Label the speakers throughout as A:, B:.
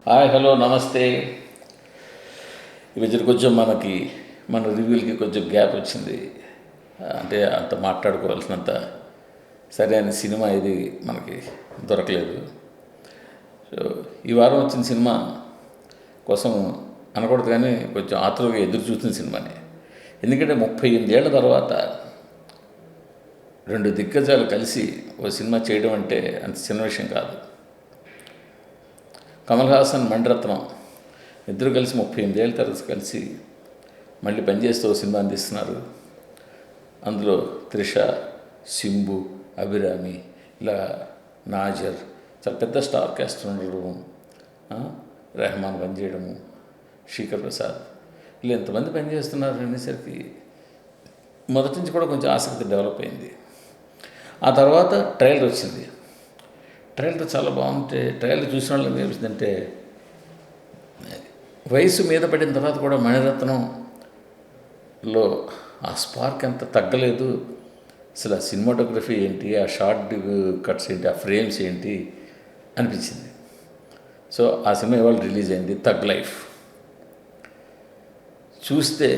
A: Hi, hello, నమస్తే. ఈ మధ్య కొంచెం మన రివ్యూలకి కొంచెం గ్యాప్ వచ్చింది. అంటే అంత మాట్లాడుకోవాల్సినంత సరైన సినిమా ఇది మనకి దొరకలేదు. సో ఈ వారం వచ్చిన సినిమా కోసం అనకూడదు, కానీ కొంచెం ఆతృతగా ఎదురు చూసిన సినిమానే. ఎందుకంటే 38 ఏళ్ల తర్వాత రెండు దిగ్గజాలు కలిసి ఓ సినిమా చేయడం అంటే అంత చిన్న విషయం కాదు. కమల్ హాసన్, మణిరత్నం ఇద్దరు కలిసి 38 ఏళ్ళ తర్వాత కలిసి మళ్ళీ పనిచేస్తూ ఓ సినిమా అందిస్తున్నారు. అందులో త్రిష, సింబు, అభిరామి, ఇలా నాజర్, చాలా పెద్ద స్టార్ కాస్ట్ ఉండడం, రెహమాన్ పనిచేయడము, శేఖర్ ప్రసాద్, ఇలా ఎంతమంది పనిచేస్తున్నారు అనేసరికి మొదటి నుంచి కూడా కొంచెం ఆసక్తి డెవలప్ అయింది. ఆ తర్వాత ట్రైలర్ వచ్చింది. ట్రైలర్ చాలా బాగుంటే ట్రైలర్ చూసిన వాళ్ళు ఏమనిపిస్తుందంటే, వయసు మీద పడిన తర్వాత కూడా మణిరత్నంలో ఆ స్పార్క్ అంత తగ్గలేదు. అసలు ఆ సినిమాటోగ్రఫీ ఏంటి, ఆ షార్ట్ కట్స్ ఏంటి, ఆ ఫ్రేమ్స్ ఏంటి అనిపించింది. సో ఆ సినిమా ఇవాళ రిలీజ్ అయింది, థగ్ లైఫ్. చూస్తే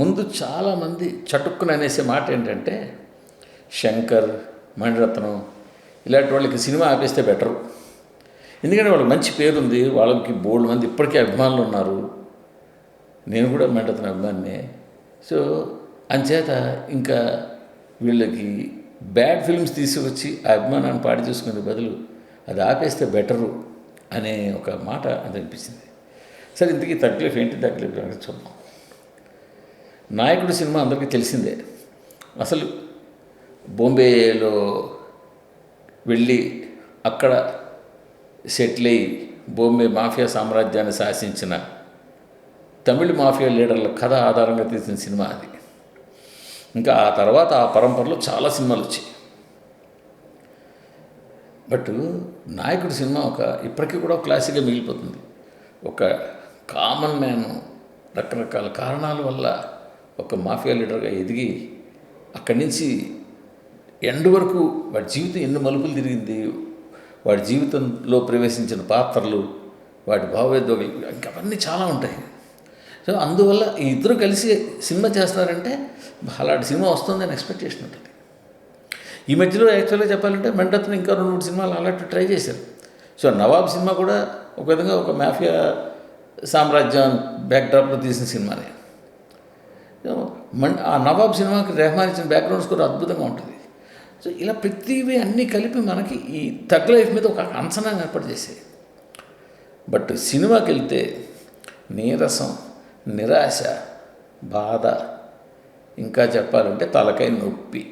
A: ముందు చాలామంది చటుక్కున అనేసే మాట ఏంటంటే, శంకర్, మణిరత్నం ఇలాంటి వాళ్ళకి సినిమా ఆపేస్తే బెటరు. ఎందుకంటే వాళ్ళకి మంచి పేరుంది, వాళ్ళకి బోల్డ్ మంది ఇప్పటికీ అభిమానులు ఉన్నారు. నేను కూడా మణిరత్నం అభిమానినే. సో అంచేత ఇంకా వీళ్ళకి బ్యాడ్ ఫిల్మ్స్ తీసుకొచ్చి ఆ అభిమానాన్ని పాడి చేసుకునే బదులు అది ఆపేస్తే బెటరు అనే ఒక మాట అది అనిపించింది. సరే, ఇంతకీ తగ్గలేఫ్ ఏంటి, తగ్గలేఫ్ చూద్దాం. నాయకుడు సినిమా అందరికీ తెలిసిందే. అసలు బాంబేలో వెళ్ళి అక్కడ సెటిల్ అయ్యి బాంబే మాఫియా సామ్రాజ్యాన్ని శాసించిన తమిళ మాఫియా లీడర్ల కథ ఆధారంగా తీసిన సినిమా అది. ఇంకా ఆ తర్వాత ఆ పరంపరలో చాలా సినిమాలు వచ్చాయి. బట్ నాయకుడి సినిమా ఇప్పటికీ కూడా క్లాసిక్గా మిగిలిపోతుంది. ఒక కామన్ మ్యాన్ రకరకాల కారణాల వల్ల ఒక మాఫియా లీడర్గా ఎదిగి అక్కడి నుంచి ఎండ్ వరకు వాడి జీవితం ఎన్ని మలుపులు తిరిగింది, వాడి జీవితంలో ప్రవేశించిన పాత్రలు, వాడి భావోద్వేగాలు, ఇంకా అవన్నీ చాలా ఉంటాయి. సో అందువల్ల ఈ ఇద్దరు కలిసి సినిమా చేస్తున్నారంటే అలాంటి సినిమా వస్తుందని ఎక్స్పెక్టేషన్ ఉంటుంది. ఈ మధ్యలో యాక్చువల్గా చెప్పాలంటే మణిరత్నం ఇంకా 2-3 సినిమాలు అలాంటి ట్రై చేశారు. సో నవాబ్ సినిమా కూడా ఒక విధంగా ఒక మాఫియా సామ్రాజ్యం బ్యాక్డ్రాప్లో తీసిన సినిమానే. ఆ నవాబ్ సినిమాకి రెహమాన్ ఇచ్చిన బ్యాక్గ్రౌండ్ స్కోర్ అద్భుతంగా ఉంటుంది. సో ఇలా ప్రతివి అన్నీ కలిపి మనకి ఈ థగ్ లైఫ్ మీద ఒక అంచనా ఏర్పాటు చేసాయి. బట్ సినిమాకి వెళ్తే నీరసం, నిరాశ, బాధ, ఇంకా చెప్పాలంటే తలకాయ నొప్పి.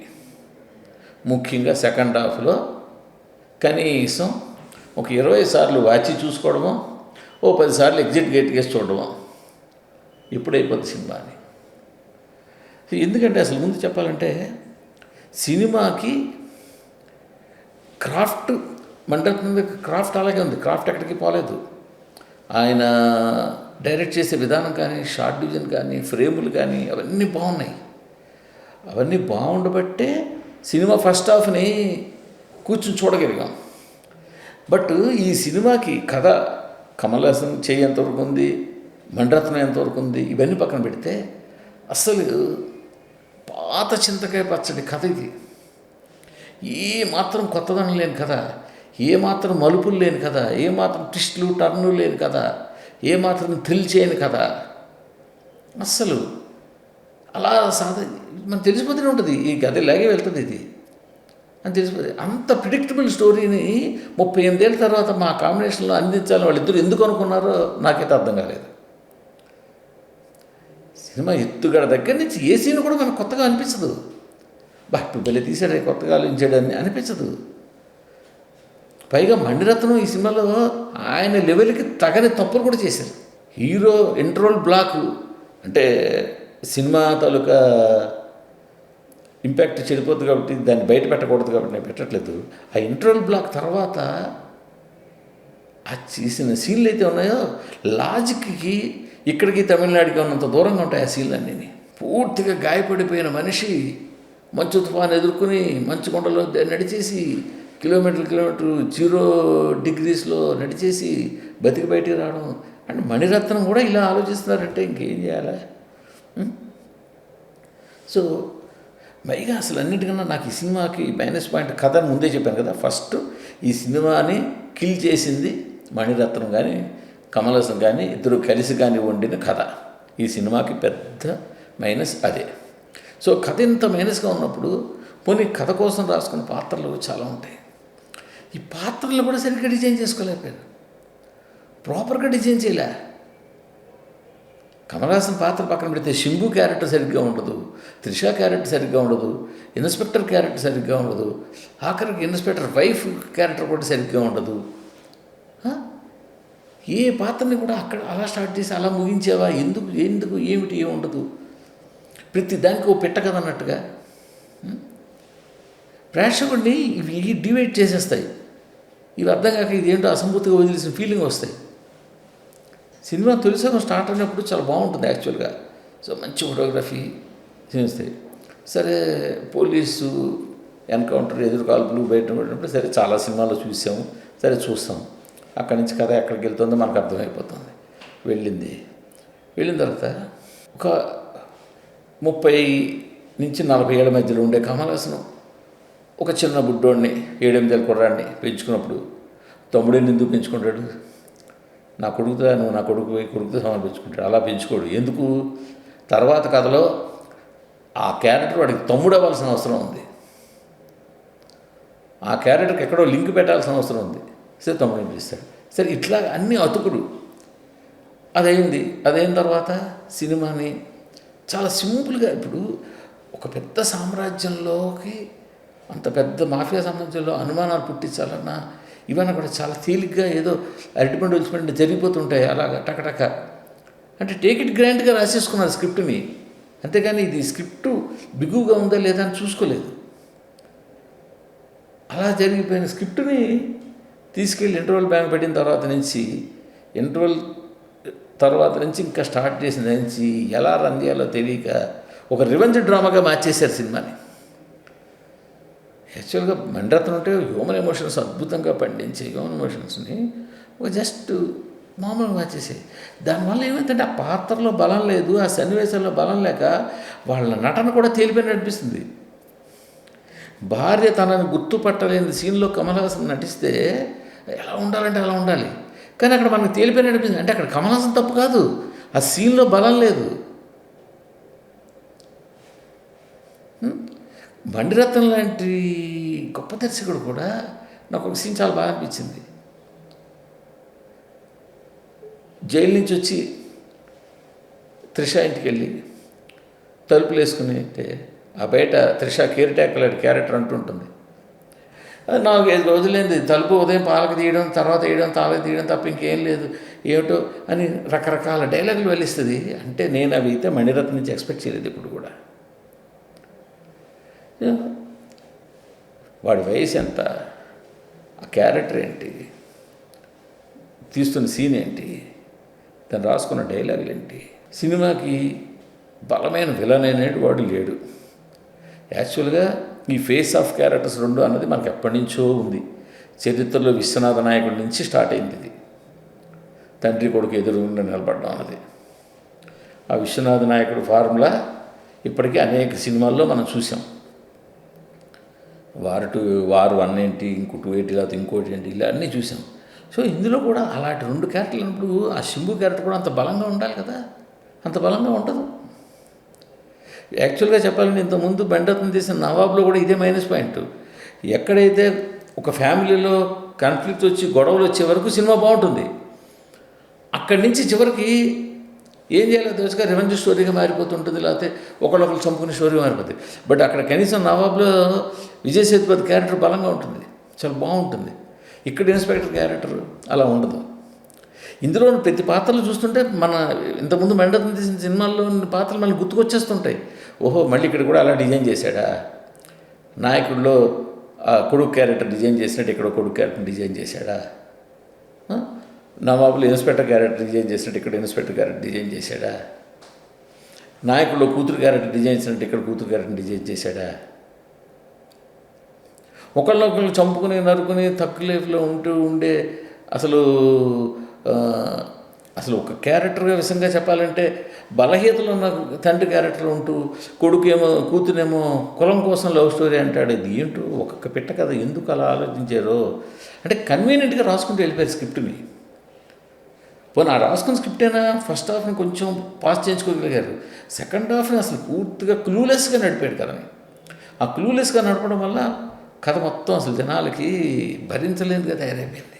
A: ముఖ్యంగా సెకండ్ హాఫ్లో కనీసం ఒక 20 సార్లు వాచి చూసుకోవడమో, ఓ 10 సార్లు ఎగ్జిట్ గేట్ కేసి చూడడమో ఇప్పుడైపోద్ది సినిమా అని. ఎందుకంటే అసలు ముందు చెప్పాలంటే సినిమాకి క్రాఫ్ట్, మణిరత్నం క్రాఫ్ట్ అలాగే ఉంది. క్రాఫ్ట్ ఎక్కడికి పోలేదు. ఆయన డైరెక్ట్ చేసే విధానం కానీ, షార్ట్ డివిజన్ కానీ, ఫ్రేములు కానీ అవన్నీ బాగున్నాయి. అవన్నీ బాగుండబట్టే సినిమా ఫస్ట్ హాఫ్ని కూర్చుని చూడగలిగాం. బట్ ఈ సినిమాకి కథ కమల్ హాసన్ చేయి ఎంతవరకు ఉంది, మణిరత్నం ఎంతవరకు ఉంది, ఇవన్నీ పక్కన పెడితే అసలు పాత చింతకాయ పచ్చడి కథ ఇది. ఏ మాత్రం కొత్తదనం లేని కథ, ఏ మాత్రం మలుపులు లేని కథ, ఏ మాత్రం ట్విస్టులు టర్నులు లేని కథ, ఏ మాత్రం థ్రిల్ చేయని కథ. అస్సలు అలా మనకు తెలిసిపోతూనే ఉంటుంది, ఈ కథ ఇలాగే వెళ్తుంది ఇది అని తెలిసిపోతుంది. అంత ప్రిడిక్టబుల్ స్టోరీని 38 ఏళ్ళ తర్వాత మా కాంబినేషన్లో అందించాలని వాళ్ళిద్దరు ఎందుకు అనుకున్నారో నాకైతే అర్థం కాలేదు. సినిమా ఎత్తుగడ దగ్గర నుంచి ఏ సీన్ కూడా మనకు కొత్తగా అనిపించదు. ఇప్పుడు భలే తీసాడే, కొత్తగా ఆలోచించాడని అనిపించదు. పైగా మణిరత్నం ఈ సినిమాలో ఆయన లెవెల్కి తగని తప్పులు కూడా చేశారు. హీరో ఇంటర్వల్ బ్లాక్ అంటే సినిమా తాలూకా ఇంపాక్ట్ చెడిపోద్దు కాబట్టి దాన్ని బయట పెట్టకూడదు కాబట్టి నేను పెట్టట్లేదు. ఆ ఇంటర్వల్ బ్లాక్ తర్వాత ఆ చేసిన సీన్లు అయితే ఉన్నాయో లాజిక్కి ఇక్కడికి తమిళనాడుకి ఉన్నంత దూరంగా ఉంటాయి ఆ సీన్లన్నీ. పూర్తిగా గాయపడిపోయిన మనిషి మంచు తుఫాను ఎదుర్కొని మంచు కొండలో నడిచేసి కిలోమీటర్ 0 డిగ్రీస్లో నడిచేసి బతికి బయటికి రావడం అంటే మణిరత్నం కూడా ఇలా ఆలోచిస్తున్నారంటే ఇంకేం చేయాలా? సో పైగా అసలు అన్నిటికన్నా నాకు ఈ సినిమాకి మైనస్ పాయింట్ కథ అని ముందే చెప్పాను కదా. ఫస్ట్ ఈ సినిమాని కిల్ చేసింది మణిరత్నం కానీ కమల్ హాసన్ కానీ ఇద్దరు కలిసి కానీ వండిన కథ. ఈ సినిమాకి పెద్ద మైనస్ అదే. సో కథ ఇంత మైనస్గా ఉన్నప్పుడు పోనీ కథ కోసం రాసుకున్న పాత్రలు చాలా ఉంటాయి. ఈ పాత్రలు కూడా సరిగ్గా డిజైన్ చేసుకోలేకపోయారు, ప్రాపర్గా డిజైన్ చేయలే. కమల్ హాసన్ పాత్ర పక్కన పెడితే శంభు క్యారెక్టర్ సరిగ్గా ఉండదు, త్రిష క్యారెక్టర్ సరిగ్గా ఉండదు, ఇన్స్పెక్టర్ క్యారెక్టర్ సరిగ్గా ఉండదు, ఆఖరికి ఇన్స్పెక్టర్ వైఫ్ క్యారెక్టర్ కూడా సరిగ్గా ఉండదు. ఏ పాత్రని కూడా అక్కడ అలా స్టార్ట్ చేసి అలా ముగించేవా? ఎందుకు ఏమిటి ఏముండదు, ప్రతి దానికి ఓ పెట్ట కదా అన్నట్టుగా ప్రేక్షకుడిని ఇవి డివైడ్ చేసేస్తాయి. ఇవి అర్థం కాక ఇదేంటో అసంపూర్తిగా వదిలేసిన ఫీలింగ్ వస్తాయి. సినిమా తొలిసగం స్టార్ట్ అయినప్పుడు చాలా బాగుంటుంది యాక్చువల్గా. సో మంచి ఫోటోగ్రఫీ చేస్తాయి. సరే పోలీసు ఎన్కౌంటర్ ఎదురు కాల్పులు బయట పడినప్పుడు సరే చాలా సినిమాల్లో చూసాము, సరే చూస్తాం. అక్కడి నుంచి కథ ఎక్కడికి వెళ్తుందో మనకు అర్థమైపోతుంది. వెళ్ళిన తర్వాత ఒక 30 నుంచి 40 ఏళ్ళ మధ్యలో ఉండే కమల్ హాసన్ ఒక చిన్న బుడ్డోడిని 7-8 ఏళ్ళ కుర్రాడిని పెంచుకున్నప్పుడు తమ్ముడిని ఎందుకు పెంచుకుంటాడు? నా కొడుకుతో నువ్వు నా కొడుకుతో సమానం పెంచుకుంటాడు. అలా పెంచుకోడు. ఎందుకు? తర్వాత కథలో ఆ క్యారెక్టర్ వాడికి తమ్ముడు అవ్వాల్సిన అవసరం ఉంది, ఆ క్యారెక్టర్కి ఎక్కడో లింక్ పెట్టాల్సిన అవసరం ఉంది. సరే తమ్ముడిని పిలుస్తాడు. సరే ఇట్లా అన్నీ అతుకుడు. అదైన తర్వాత సినిమాని చాలా సింపుల్గా, ఇప్పుడు ఒక పెద్ద సామ్రాజ్యంలోకి అంత పెద్ద మాఫియా సామ్రాజ్యంలో అనుమానాలు పుట్టించాలన్నా ఇవన్నీ కూడా చాలా తేలిగ్గా ఏదో అరటిపండు వచ్చిపోయినట్టు జరిగిపోతుంటాయి అలాగా టకటక. అంటే టేక్ ఇట్ గ్రాంట్గా రాసేసుకున్నారు స్క్రిప్ట్ని, అంతేగాని ఇది స్క్రిప్టు బిగుగా ఉందా లేదా అని చూసుకోలేదు. అలా జరిగిపోయిన స్క్రిప్ట్ని తీసుకెళ్ళి ఇంటర్వెల్ బ్యాంక్ పెట్టిన తర్వాత నుంచి ఇంకా స్టార్ట్ చేసిన నుంచి ఎలా రన్ చేయాలో తెలియక ఒక రివెంజ్ డ్రామాగా మార్చేశారు సినిమాని. యాక్చువల్గా మణిరత్నం అంటే హ్యూమన్ ఎమోషన్స్ అద్భుతంగా పండించే హ్యూమన్ ఎమోషన్స్ని ఒక జస్ట్ మామూలుగా మార్చేసాయి. దానివల్ల ఏమైందంటే ఆ పాత్రలో బలం లేదు, ఆ సన్నివేశాల్లో బలం లేక వాళ్ళ నటన కూడా తేలిపోయిన అనిపిస్తుంది. భార్య తనని గుర్తుపట్టలేని సీన్లో కమల్ హాసన్ నటిస్తే ఎలా ఉండాలంటే అలా ఉండాలి, కానీ అక్కడ మనకు తేలిపోయిన అనిపిస్తుంది. అంటే అక్కడ కమల్ హాసన్ తప్పు కాదు, ఆ సీన్లో బలం లేదు. మణిరత్నం లాంటి గొప్ప దర్శకుడు కూడా నాకు ఒక సీన్ చాలా బాగా అనిపించింది. జైలు నుంచి వచ్చి త్రిష ఇంటికి వెళ్ళి తలుపులు వేసుకుని అయితే ఆ బయట త్రిష కేర్ టేకర్ లాంటి క్యారెక్టర్ అంటుంటుంది. అది 4-5 రోజులైంది. తలుపు ఉదయం పాలకు తీయడం, తర్వాత వేయడం, తాళకు తీయడం తప్ప ఇంకేం లేదు, ఏమిటో అని రకరకాల డైలాగులు వెళ్ళిస్తుంది. అంటే నేను అవి అయితే మణిరత్నం నుంచి ఎక్స్పెక్ట్ చేయలేదు ఇప్పుడు కూడా. వాడి వయసు ఎంత, ఆ క్యారెక్టర్ ఏంటి, తీస్తున్న సీన్ ఏంటి, దాన్ని రాసుకున్న డైలాగులు ఏంటి. సినిమాకి బలమైన విలన్ అనేటి వాడు లేడు. యాక్చువల్గా ఈ ఫేస్ ఆఫ్ క్యారెక్టర్స్ 2 అన్నది మనకు ఎప్పటి నుంచో ఉంది. చరిత్రలో విశ్వనాథ నాయకుడి నుంచి స్టార్ట్ అయింది ఇది. తండ్రి కొడుకు ఎదురుగుండా నిలబడడం అన్నది. ఆ విశ్వనాథ నాయకుడు ఫార్ములా ఇప్పటికీ అనేక సినిమాల్లో మనం చూసాం. వారు 1 ఏంటి, ఇంకో 2 ఏంటి, లేకపోతే ఇంకోటి ఏంటి, ఇలా అన్నీ చూసాం. సో ఇందులో కూడా అలాంటి 2 క్యారెక్టర్లు ఉన్నప్పుడు ఆ శంభు క్యారెక్టర్ కూడా అంత బలంగా ఉండాలి కదా, అంత బలంగా ఉండదు. యాక్చువల్గా చెప్పాలంటే ఇంతకుముందు మణిరత్నం తీసిన నవాబ్లో కూడా ఇదే మైనస్ పాయింట్. ఎక్కడైతే ఒక ఫ్యామిలీలో కాన్ఫ్లిక్ట్ వచ్చి గొడవలు వచ్చే వరకు సినిమా బాగుంటుంది, అక్కడి నుంచి చివరికి ఏం చేయాలో తెలుసుగా రివెంజ్ స్టోరీగా మారిపోతుంటుంది, లేకపోతే ఒకళ్ళొకరు చంపుకునే స్టోరీ మారిపోతుంది. బట్ అక్కడ కనీసం నవాబ్లో విజయ్ సేతుపతి క్యారెక్టర్ బలంగా ఉంటుంది, చాలా బాగుంటుంది. ఇక్కడ ఇన్స్పెక్టర్ క్యారెక్టర్ అలా ఉండదు. ఇందులో ప్రతి పాత్రలు చూస్తుంటే మన ఇంతకుముందు మణిరత్నం తీసిన సినిమాల్లో పాత్రలు మళ్ళీ గుర్తుకొచ్చేస్తుంటాయి. ఓహో మళ్ళీ ఇక్కడ కూడా అలా డిజైన్ చేశాడా, నాయకుడిలో ఆ కొడుకు క్యారెక్టర్ డిజైన్ చేసినట్టు ఇక్కడ కొడుకు క్యారెక్టర్ డిజైన్ చేశాడా, నవాబులో ఇన్స్పెక్టర్ క్యారెక్టర్ డిజైన్ చేసినట్టు ఇక్కడ ఇన్స్పెక్టర్ క్యారెక్టర్ డిజైన్ చేశాడా, నాయకుడిలో కూతురు క్యారెక్టర్ డిజైన్ చేసినట్టు ఇక్కడ కూతురు క్యారెక్టర్ డిజైన్ చేశాడా. ఒకళ్ళొకళ్ళు చంపుకుని నరుకుని తక్కువ లైఫ్లో ఉండే అసలు ఆ, అసలు ఒక క్యారెక్టర్గా విషయంగా చెప్పాలంటే బలహీనతలు ఉన్న తండ్రి క్యారెక్టర్ ఉంటూ కూతురేమో కులం కోసం లవ్ స్టోరీ అంటాడు. ఇది ఏంటో ఒక్కొక్క పిట్ట కదా, ఎందుకు అలా ఆలోచించారో అంటే కన్వీనియంట్గా రాసుకుంటూ వెళ్ళిపోయారు స్క్రిప్ట్ని. పోనీ ఆ రాసుకున్న స్క్రిప్ట్ అయినా ఫస్ట్ హాఫ్ని కొంచెం పాస్ చేయించుకోగలిగారు. సెకండ్ హాఫ్ని అసలు పూర్తిగా క్లూలెస్గా నడిపాడు కథని. ఆ క్లూలెస్గా నడపడం వల్ల కథ మొత్తం అసలు జనాలకి భరించలేనిదిగా తయారైపోయింది.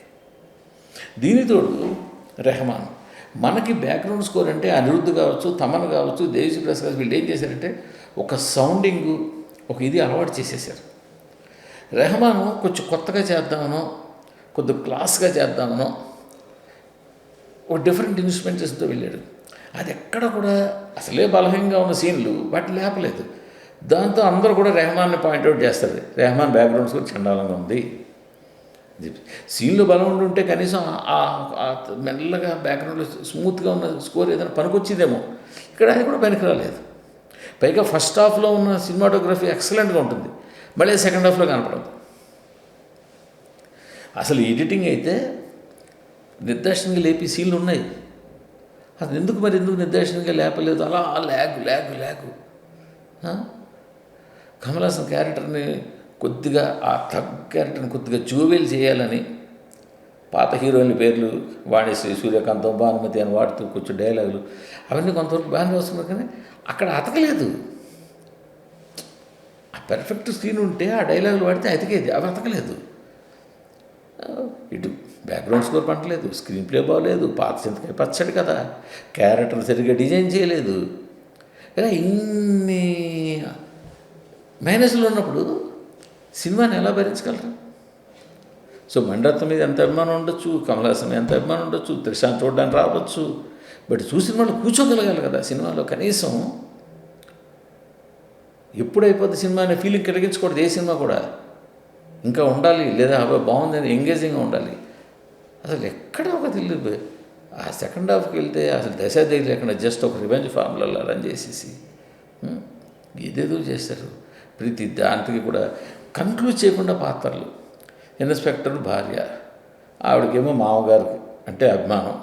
A: దీనితోడు రెహమాన్ మనకి బ్యాక్గ్రౌండ్ స్కోర్ అంటే అనిరుద్ధ్ కావచ్చు, తమన్ కావచ్చు, దేవిశ్రీ ప్రసాద్ కావచ్చు, వీళ్ళు ఏం చేశారంటే ఒక సౌండింగ్ ఒక ఇది అలవాటు చేసేసారు. రెహమాను కొంచెం కొత్తగా చేద్దామనో కొద్ది క్లాస్గా చేద్దామనో ఒక డిఫరెంట్ ఇన్స్ట్రుమెంటేషన్తో వెళ్ళాడు. అది ఎక్కడ కూడా అసలే బలహీనంగా ఉన్న సీన్లు వాటిని లేపలేదు. దాంతో అందరూ కూడా రెహమాన్ని పాయింట్అవుట్ చేస్తారు, రెహమాన్ బ్యాక్గ్రౌండ్ స్కోర్ చండాలంగా ఉంది. సీన్లో బలం ఉంటే కనీసం మెల్లగా బ్యాక్గ్రౌండ్లో స్మూత్గా ఉన్న స్కోర్ ఏదైనా పనికొచ్చిందేమో, ఇక్కడ అది కూడా పనికి రాలేదు. పైగా ఫస్ట్ హాఫ్లో ఉన్న సినిమాటోగ్రఫీ ఎక్సలెంట్గా ఉంటుంది, మళ్ళీ సెకండ్ హాఫ్లో కనపడదు. అసలు ఎడిటింగ్ అయితే నిర్దేశనంగా లేపి సీన్లు ఉన్నాయి, అది ఎందుకు నిర్దేశనంగా లేపలేదు, అలా ల్యాగు కమల్ హాసన్ క్యారెక్టర్ని కొద్దిగా ఆ థగ్ క్యారెక్టర్ని కొద్దిగా జూవేలు చేయాలని పాత హీరోయిన్ల పేర్లు వాణిశ్రీ, సూర్యకాంతం, భానుమతి అని వాడుతూ కొంచెం డైలాగులు అవన్నీ కొంతవరకు బాగానే వస్తున్నారు, కానీ అక్కడ అతకలేదు. ఆ పెర్ఫెక్ట్ సీన్ ఉంటే ఆ డైలాగులు వాడితే అతికేది, అవి అతకలేదు. ఇటు బ్యాక్గ్రౌండ్ స్కోర్ పంటలేదు, స్క్రీన్ ప్లే బాగలేదు, పాత చింతకాయ పచ్చడి కదా, క్యారెక్టర్ సరిగ్గా డిజైన్ చేయలేదు. ఇలా ఇన్ని మైనస్లు ఉన్నప్పుడు సినిమాని ఎలా భరించగలరు? సో మణిరత్నం మీద ఎంత అభిమానం ఉండొచ్చు, కమల్ హాసన్ ఎంత అభిమానం ఉండొచ్చు, త్రిషాన్ చూడడానికి రావచ్చు, బట్ చూసిన వాళ్ళు కూర్చోగలగాలి కదా సినిమాలో. కనీసం ఎప్పుడైపోద్ది సినిమా అనే ఫీలింగ్ కలిగించకూడదు. ఏ సినిమా కూడా ఇంకా ఉండాలి, లేదా బాగుందని ఎంగేజింగ్గా ఉండాలి. అసలు ఎక్కడ ఒక తెలియదు. ఆ సెకండ్ హాఫ్కి వెళ్తే అసలు దశాదేవి లేకుండా జస్ట్ ఒక రివెంజ్ ఫార్ములా రన్ చేసేసి ఏదేదో చేస్తారు. ప్రతి దాంట్కి కూడా కన్క్లూడ్ చేయకుండా పాత్రలు. ఇన్స్పెక్టర్ భార్య, ఆవిడకేమో మామగారు అంటే అభిమానం,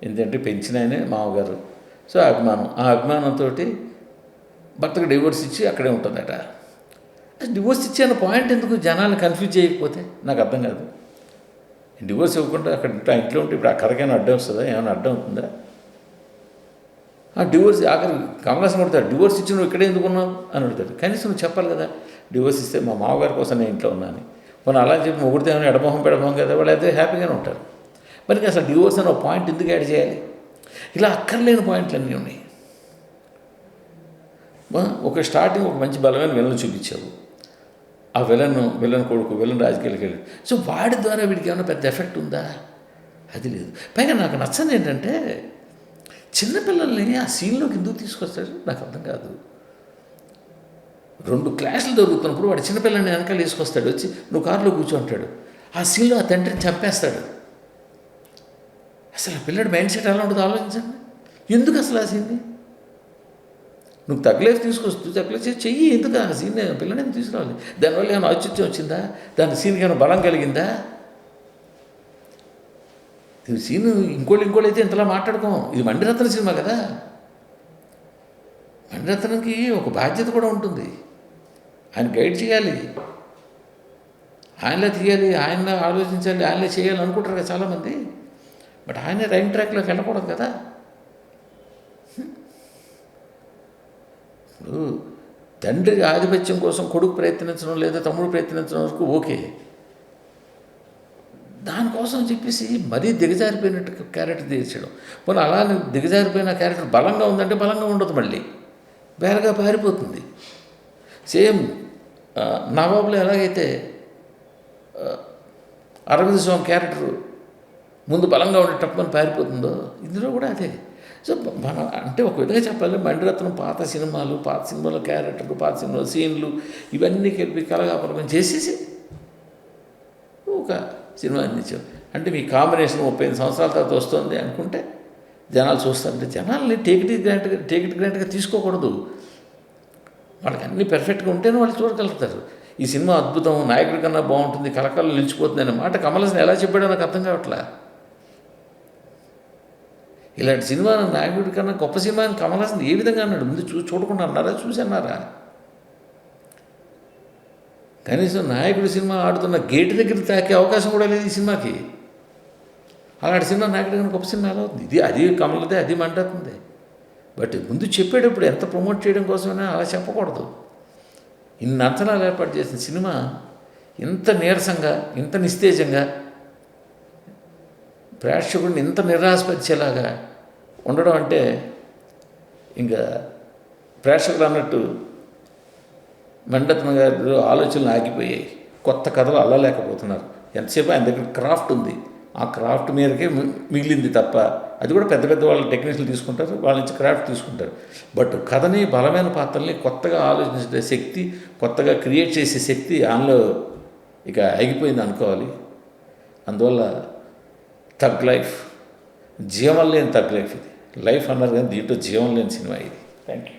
A: ఎందుకంటే పెంచిన ఆయనే మామగారు, సో అభిమానం. ఆ అభిమానంతో భర్తకు డివోర్స్ ఇచ్చి అక్కడే ఉంటుందట. డివోర్స్ ఇచ్చే పాయింట్ ఎందుకు జనాలను కన్ఫ్యూజ్ చేయకపోతే నాకు అర్థం కాదు. డివోర్స్ ఇవ్వకుండా అక్కడ ఇంట్లో ఉంటే ఇప్పుడు ఆ కథకైనా అడ్డం వస్తుందా, ఏమైనా అడ్డం అవుతుందా? ఆ డివోర్స్ ఆఖరి కమల్ హాసన్ కొడతాడు, డివోర్స్ ఇచ్చి నువ్వు ఇక్కడే ఎందుకున్నావు అని అడుగుతాడు. కనీసం నువ్వు చెప్పాలి కదా, డివోర్స్ ఇస్తే మా మామగారి కోసం నేను ఇంట్లో ఉన్నాను. మనం అలా చెప్పి మొగుడితే ఏమైనా ఎడమొహం పెడమొహం కదా, వాళ్ళు అయితే హ్యాపీగానే ఉంటారు. మరి అసలు డివోర్స్ అని ఒక పాయింట్ ఎందుకు యాడ్ చేయాలి? ఇలా అక్కర్లేని పాయింట్లు అన్నీ ఉన్నాయి. ఒక స్టార్టింగ్ ఒక మంచి బలమైన విలన్ చూపించావు, ఆ విలన్ కొడుకు విలన్ రాజకీయాలకు వెళ్ళాడు. సో వాడి ద్వారా వీడికి ఏమైనా పెద్ద ఎఫెక్ట్ ఉందా? అది లేదు. పైగా నాకు నచ్చని ఏంటంటే చిన్నపిల్లల్ని ఆ సీన్లోకి ఎందుకు తీసుకొస్తాడు నాకు అర్థం కాదు. 2 క్లాసులు దొరుకుతున్నప్పుడు వాడు చిన్నపిల్లల్ని వెనకాల తీసుకొస్తాడు, వచ్చి నువ్వు కారులో కూర్చోంటాడు. ఆ సీన్లో ఆ తండ్రిని చంపేస్తాడు. అసలు ఆ పిల్లడి మైండ్ సెట్ ఎలా ఉంటుందో ఆలోచించండి. ఎందుకు అసలు ఆ సీన్ని నువ్వు తగ్గలేసి తీసుకొస్తూ తగ్గలేసి చెయ్యి, ఎందుకు ఆ సీన్ పిల్లని ఎందుకు తీసుకురావాలి? దానివల్ల ఏమైనా ఔచిత్యం వచ్చిందా? దాని సీన్కి ఏమైనా బలం కలిగిందా? సీన్ ఇంకోళ్ళు అయితే ఇంతలా మాట్లాడుకోం. ఇది మణిరత్నం సినిమా కదా, మణిరత్నంకి ఒక బాధ్యత కూడా ఉంటుంది. ఆయన గైడ్ చేయాలి, ఆయనలా తీయాలి, ఆయనలా ఆలోచించాలి, ఆయనలా చేయాలి అనుకుంటారు కదా చాలామంది. బట్ ఆయనే రైట్ ట్రాక్లోకి వెళ్ళకూడదు కదా. ఇప్పుడు తండ్రి ఆధిపత్యం కోసం కొడుకు ప్రయత్నించడం లేదా తమ్ముడు ప్రయత్నించడం వరకు ఓకే, దానికోసం చెప్పేసి మరీ దిగజారిపోయినట్టు క్యారెక్టర్ తీర్చడం. పోనీ అలా దిగజారిపోయిన క్యారెక్టర్ బలంగా ఉందంటే బలంగా ఉండదు, మళ్ళీ బేరగా పారిపోతుంది. సేమ్ నవాబులో ఎలాగైతే అరవింద్ స్వామి క్యారెక్టర్ ముందు బలంగా ఉండే టప్పని పారిపోతుందో ఇందులో కూడా అదే. సో మన అంటే ఒక విధంగా చెప్పాలి, మణిరత్నం పాత సినిమాలో క్యారెక్టర్లు, పాత సినిమాలో సీన్లు ఇవన్నీ కలిపి కలగాపలకం చేసేసి ఒక సినిమా అందించాం. అంటే మీ కాంబినేషన్ 35 సంవత్సరాల తర్వాత వస్తుంది అనుకుంటే జనాలు చూస్తారంటే జనాల్ని టేక్ ఇట్ గ్రాంట్గా తీసుకోకూడదు. వాళ్ళకి అన్నీ పెర్ఫెక్ట్గా ఉంటేనే వాళ్ళు చూడగలుగుతారు. ఈ సినిమా అద్భుతం, నాయకుడి కన్నా బాగుంటుంది, కలకాలం నిలిచిపోతుంది అనే మాట కమల్ హాసన్ ఎలా చెప్పాడో నాకు అర్థం కావట్లా. ఇలాంటి సినిమా నాయకుడి కన్నా గొప్ప సినిమా అని కమల్ హాసన్ ఏ విధంగా అన్నాడు? ముందు చూడకుండా అన్నారా, చూసి అన్నారా? కనీసం నాయకుడి సినిమా ఆడుతున్న గేటు దగ్గర తాకే అవకాశం కూడా లేదు ఈ సినిమాకి. అలాంటి సినిమా నాయకుడి కన్నా గొప్ప సినిమా ఎలా అవుతుంది? ఇది అది కమలదే, అది మంటుంది. బట్ ముందు చెప్పేటప్పుడు ఎంత ప్రమోట్ చేయడం కోసమైనా అలా చెప్పకూడదు. ఇన్ని అంచనాలు ఏర్పాటు చేసిన సినిమా ఇంత నీరసంగా, ఇంత నిస్తేజంగా, ప్రేక్షకుడిని ఇంత నిరాశపరిచేలాగా ఉండడం అంటే ఇంకా ప్రేక్షకులు అన్నట్టు మణిరత్నం గారి ఆలోచనలు ఆగిపోయాయి. కొత్త కథలు అల్లలేకపోతున్నారు. ఎంతసేపు ఆయన దగ్గర క్రాఫ్ట్ ఉంది, ఆ క్రాఫ్ట్ మీదకే మిగిలింది తప్ప, అది కూడా పెద్ద పెద్ద వాళ్ళు టెక్నీషియన్లు తీసుకుంటారు, వాళ్ళ నుంచి క్రాఫ్ట్ తీసుకుంటారు. బట్ కథని, బలమైన పాత్రల్ని కొత్తగా ఆలోచించే శక్తి, కొత్తగా క్రియేట్ చేసే శక్తి ఆయనలో ఇక ఆగిపోయింది అనుకోవాలి. అందువల్ల థగ్ లైఫ్, జీవం లేని థగ్ లైఫ్ ఇది. లైఫ్ అన్నారు కానీ దీంట్లో జీవం లేని సినిమా ఇది. Thank you.